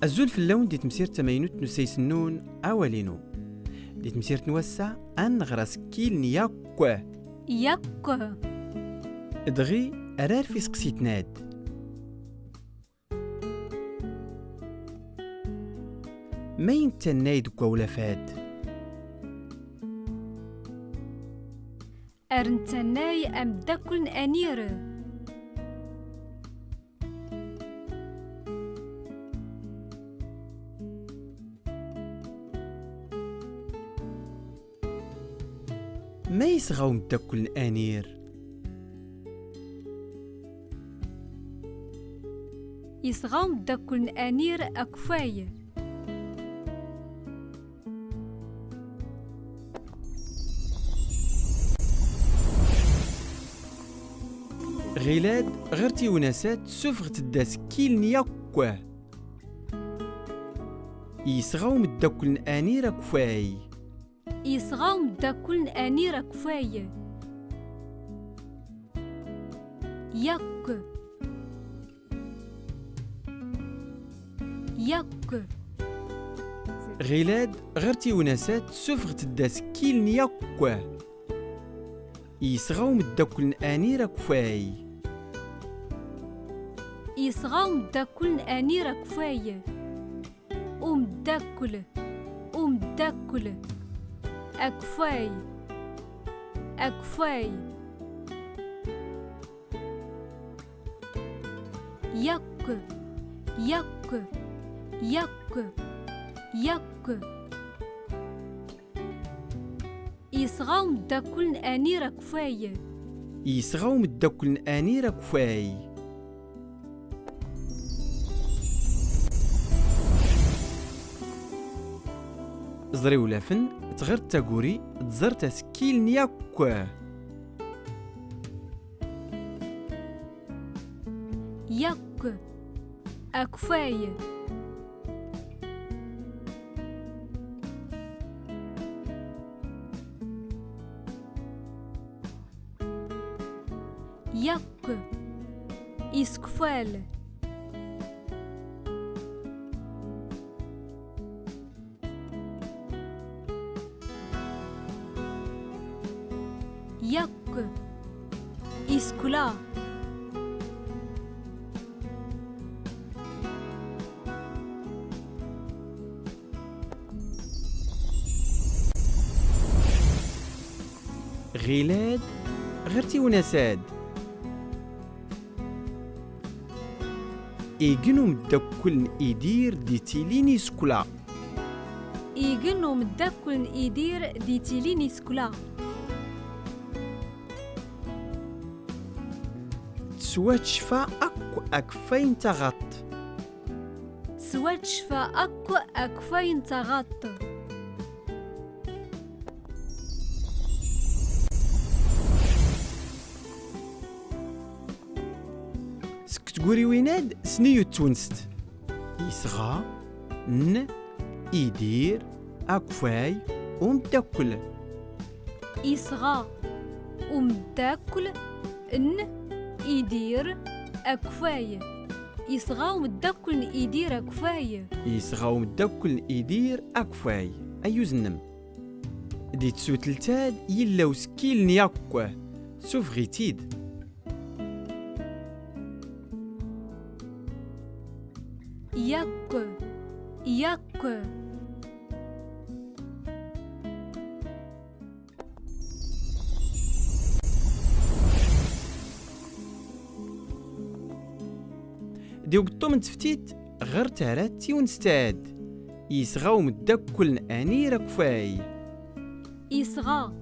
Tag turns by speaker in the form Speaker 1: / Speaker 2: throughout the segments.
Speaker 1: الزول في اللون دي تمسير تمينوت نسيسنون أولينو دي تمسير نوسع أن غراس كيل نياكو
Speaker 2: ياكو
Speaker 1: دغي أرار في سقسيت ناد مين تنايد كولا فاد
Speaker 2: أرنتناي أم داكل أنير
Speaker 1: ما يسغاو مداكل أنير
Speaker 2: يصغام داكل أنير أكفاي
Speaker 1: غيلاد غيرتي وناسات سفغت الداس كيل نياكو يسغاو مداكل أنير أكفاي
Speaker 2: يصغام داكل أنير أكفاي ياك ياك
Speaker 1: غيلاد غيرتي وناسات سفغت الداس كيل نياكو يسغاو مداكل أنير أكفاي
Speaker 2: يصغام داكل أنير أكفاي داكل داكل أكفاي أكفاي ياك ياك ياك ياك يصغام داكل أنير أكفاي
Speaker 1: يسغاو مداكل أنير أكفاي زري ولافن تغير تاكوري تزرت سكيل نياكو
Speaker 2: ياك أكفاي ياك إسكفال ياك إسكولا
Speaker 1: غيلاد غيرتي وناساد إيجنو مداكل إيدير دي تيليني سكولا
Speaker 2: إيجنو مداكل إيدير دي تيليني سكولا
Speaker 1: تسوات شفا أكو أكفاين تغط
Speaker 2: تسوات شفا أكو أكفاين تغط
Speaker 1: سكتقوري ويناد سنيو تونست يسغى ن إيدير أكفاي ومداكل
Speaker 2: يصغى ومداكل ان يدير أكفاي يصغى ومداكل يدير أكفاي
Speaker 1: يسغى ومداكل إيدير أكفاي أيوز النم دي تسو تلتاد يلا سكيل نياكو سوف غيتيد
Speaker 2: ياك ياك
Speaker 1: دي وقتو من تفتيت غير تاراتي ونستاد يسغى ومداكل أنير أكفاي
Speaker 2: يصغى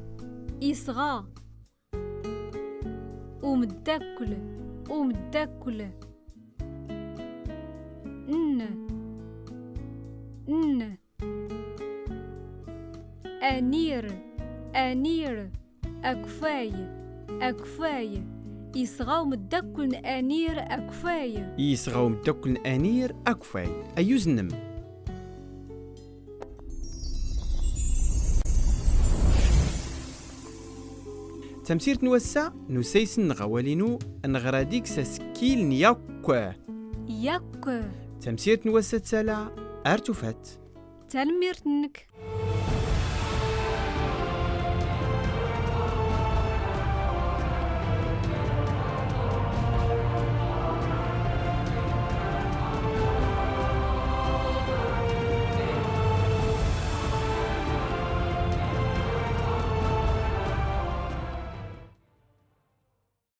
Speaker 2: يصغى ومداكل ومداكل ان أنير أنير أكفاي أكفاي يصغى ومداكل أنير أكفاي
Speaker 1: يسغى ومداكل أنير أكفاي أيوز النم تمسير نوسع نسيسن غوالينو نغراديك ساسكيل نياكو
Speaker 2: ياك
Speaker 1: تمسيرت نوسد سلا أرتفت.
Speaker 2: تنميرتنك.